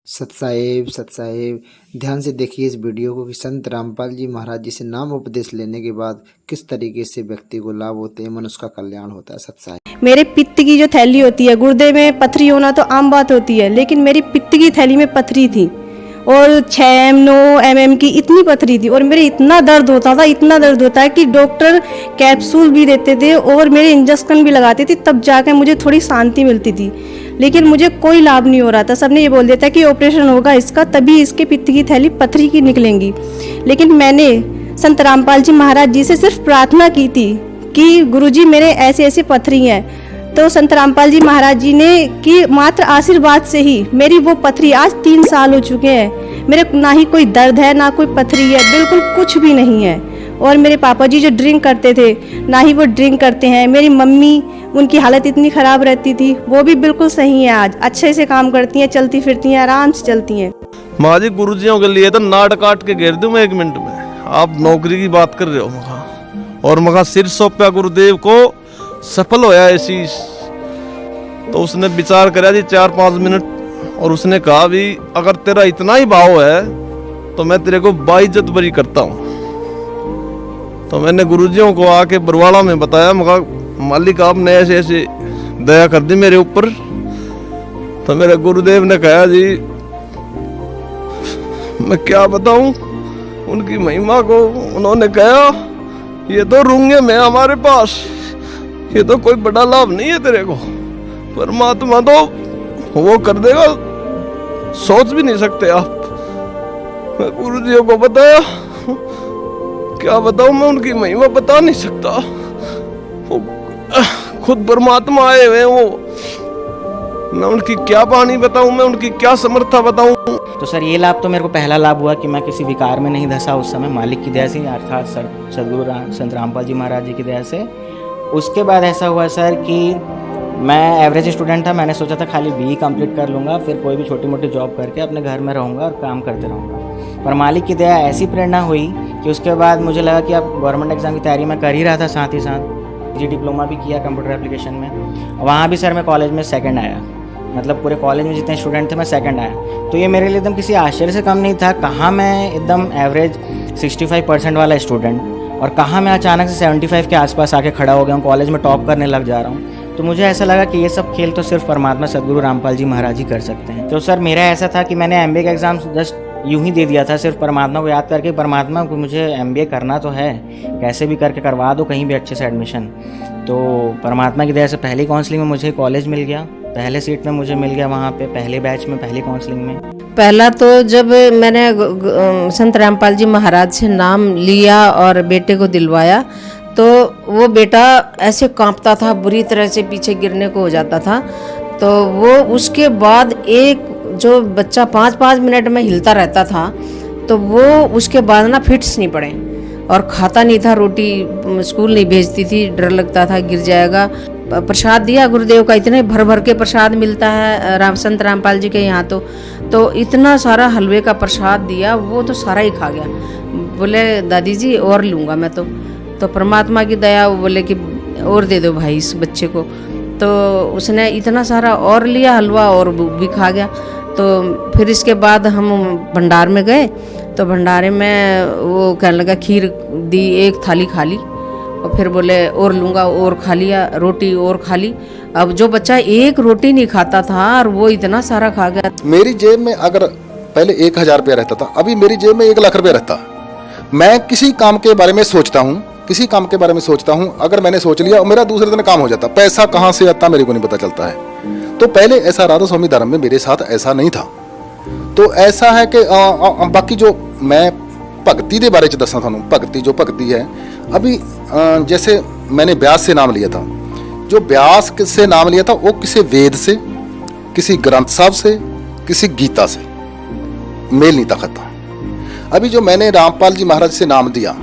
सत साहिब सत साहिब, ध्यान से देखिए इस वीडियो को कि संत रामपाल जी महाराज जी से नाम उपदेश लेने के बाद किस तरीके से व्यक्ति को लाभ होते हैं, मनुष्य का कल्याण होता है। सत साहिब। मेरे पित्त की जो थैली होती है, गुर्दे में पथरी होना तो आम बात होती है, लेकिन मेरी पित्त की थैली में पथरी थी और 6 9 mm की इतनी पथरी थी और मेरे इतना दर्द होता था, इतना दर्द होता है कि डॉक्टर कैप्सूल भी देते थे और मेरे इंजेक्शन भी लगाते थे, तब जाकर मुझे थोड़ी शांति मिलती थी। लेकिन मुझे कोई लाभ नहीं हो रहा था। सबने ये बोल दिया था कि ऑपरेशन होगा इसका, तभी इसके पित्त की थैली पथरी की निकलेंगी। लेकिन मैंने संत रामपाल जी महाराज जी से सिर्फ प्रार्थना की थी कि गुरुजी मेरे ऐसे ऐसे पथरी हैं, तो संत रामपाल जी महाराज जी ने कि मात्र आशीर्वाद से ही मेरी वो पथरी, आज 3 साल हो चुके हैं, मेरे ना ही कोई दर्द है ना कोई पथरी है, बिल्कुल कुछ भी नहीं है। और मेरे पापा जी जो ड्रिंक करते थे, ना ही वो ड्रिंक करते हैं। मेरी मम्मी, उनकी हालत इतनी ख़राब रहती थी, वो भी बिल्कुल सही है, आज अच्छे से काम करती हैं, चलती फिरती हैं, आराम से चलती हैं। माँ जी गुरुजियों के लिए तो नाट काट के घेर दूं मैं 1 मिनट में। आप नौकरी की बात कर रहे हो मखा, और मखा सिर सौंपया गुरुदेव को, सफल होया ऐसी। तो उसने विचार करा जी 4-5 मिनट, और उसने कहा भी अगर तेरा इतना ही भाव है तो मैं तेरे को बाइज्जत बरी करता हूँ। तो मैंने गुरुजियों को आके बरवाड़ा में बताया, मखा मालिक आपने ऐसे ऐसे दया कर दी मेरे ऊपर। तो मेरे गुरुदेव ने कहा जी मैं क्या बताऊं उनकी महिमा को। उन्होंने कहा ये तो रूंगे में हमारे पास, ये तो कोई बड़ा लाभ नहीं है तेरे को, परमात्मा तो वो कर देगा, सोच भी नहीं सकते आप। मैं गुरुजियों को बताया, क्या बताऊं मैं उनकी महिमा बता नहीं सकता, वो खुद परमात्मा आए हुए वो। मैं उनकी क्या वाणी बताऊं, मैं उनकी क्या समर्था बताऊं। तो सर ये लाभ तो मेरे को पहला लाभ हुआ कि मैं किसी विकार में नहीं धंसा उस समय, मालिक की दया से, अर्थात सदगुरु संत रामपाल जी महाराज जी की दया से। उसके बाद ऐसा हुआ सर कि मैं एवरेज स्टूडेंट था, मैंने सोचा था खाली BE कंप्लीट कर लूँगा, फिर कोई भी छोटी मोटी जॉब करके अपने घर में रहूँगा और काम करते रहूँगा। पर मालिक की दया ऐसी प्रेरणा हुई कि उसके बाद मुझे लगा कि अब गवर्नमेंट एग्ज़ाम की तैयारी मैं कर ही रहा था, साथ ही साथ PG डिप्लोमा भी किया कंप्यूटर एप्लीकेशन में। वहाँ भी सर मैं कॉलेज में सेकंड आया, मतलब पूरे कॉलेज में जितने स्टूडेंट थे मैं सेकंड आया। तो ये मेरे लिए एकदम किसी आश्चर्य से कम नहीं था। कहाँ मैं एकदम एवरेज 65% वाला स्टूडेंट, और कहाँ मैं अचानक से 75 के आसपास आके खड़ा हो गया हूँ, कॉलेज में टॉप करने लग जा रहा हूँ। तो मुझे ऐसा लगा कि ये सब खेल तो सिर्फ परमात्मा सदगुरु रामपाल जी महाराज ही कर सकते हैं। तो सर मेरा ऐसा था कि मैंने MBA का एग्ज़ाम जस्ट यूं ही दे दिया था, सिर्फ परमात्मा को याद करके, परमात्मा को मुझे MBA करना तो है, कैसे भी करके करवा दो कहीं भी अच्छे से एडमिशन। तो परमात्मा की दया से पहली काउंसलिंग में मुझे कॉलेज मिल गया, पहले सीट में मुझे मिल गया वहाँ पे, पहले बैच में, पहली काउंसलिंग में। पहला तो जब मैंने संत रामपाल जी महाराज से नाम लिया और बेटे को दिलवाया, तो वो बेटा ऐसे कांपता था, बुरी तरह से पीछे गिरने को हो जाता था। तो वो उसके बाद एक जो बच्चा 5-5 मिनट में हिलता रहता था, तो वो उसके बाद ना फिट्स नहीं पड़े और खाता नहीं था, रोटी स्कूल नहीं भेजती थी, डर लगता था गिर जाएगा। प्रसाद दिया गुरुदेव का, इतने भर भर के प्रसाद मिलता है संत रामपाल जी के यहाँ। तो इतना सारा हलवे का प्रसाद दिया, वो तो सारा ही खा गया। बोले दादी जी और लूँगा मैं तो परमात्मा की दया, वो बोले कि और दे दो भाई इस बच्चे को। तो उसने इतना सारा और लिया हलवा और भी खा गया। तो फिर इसके बाद हम भंडार में गए, तो भंडारे में वो कहने लगा, खीर दी, 1 थाली खा ली, और फिर बोले और लूँगा, और खा लिया, रोटी और खा ली। अब जो बच्चा 1 रोटी नहीं खाता था और वो इतना सारा खा गया। मेरी जेब में अगर पहले 1000 रुपया रहता था, अभी मेरी जेब में 1 लाख रुपया रहता। मैं किसी काम के बारे में सोचता हूँ, अगर मैंने सोच लिया और मेरा दूसरे दिन काम हो जाता, पैसा कहाँ से आता मेरे को नहीं पता चलता है। तो पहले ऐसा राधा स्वामी धर्म में मेरे साथ ऐसा नहीं था। तो ऐसा है कि बाकी जो मैं भक्ति के बारे में दसा थानू, भक्ति जो भक्ति है, अभी जैसे मैंने व्यास से नाम लिया था, जो व्यास से नाम लिया था वो किसी वेद से, किसी ग्रंथ साहब से, किसी गीता से मेल नहीं खाता। अभी जो मैंने रामपाल जी महाराज से नाम दिया,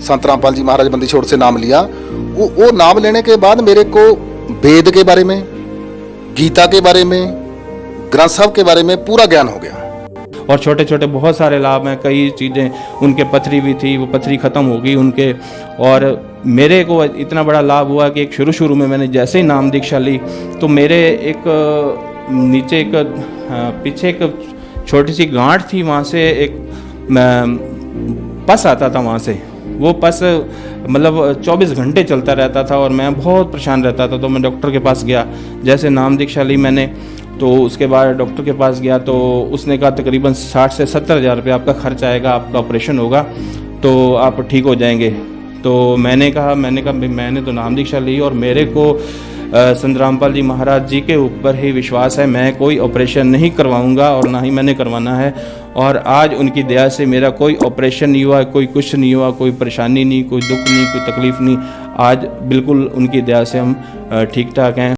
संत रामपाल जी महाराज बंदी छोड़ से नाम लिया, वो नाम लेने के बाद मेरे को वेद के बारे में, गीता के बारे में, ग्रंथ साहब के बारे में पूरा ज्ञान हो गया। और छोटे छोटे बहुत सारे लाभ हैं, कई चीज़ें, उनके पथरी भी थी, वो पथरी ख़त्म हो गई उनके। और मेरे को इतना बड़ा लाभ हुआ कि एक शुरू में मैंने जैसे ही नाम दीक्षा ली, तो मेरे एक नीचे एक पीछे एक छोटी सी गांठ थी, वहाँ से एक पस आता था वहाँ से। वो पस मतलब 24 घंटे चलता रहता था और मैं बहुत परेशान रहता था। तो मैं डॉक्टर के पास गया, जैसे नाम दीक्षा ली मैंने, तो उसके बाद डॉक्टर के पास गया तो उसने कहा तकरीबन 60 से 70 हज़ार रुपये आपका खर्च आएगा, आपका ऑपरेशन होगा तो आप ठीक हो जाएंगे। तो मैंने कहा मैंने तो नाम दीक्षा ली और मेरे को संत रामपाल जी महाराज जी के ऊपर ही विश्वास है, मैं कोई ऑपरेशन नहीं करवाऊंगा और ना ही मैंने करवाना है। और आज उनकी दया से मेरा कोई ऑपरेशन नहीं हुआ, कोई कुछ नहीं हुआ, कोई परेशानी नहीं, कोई दुख नहीं, कोई तकलीफ़ नहीं। आज बिल्कुल उनकी दया से हम ठीक ठाक हैं।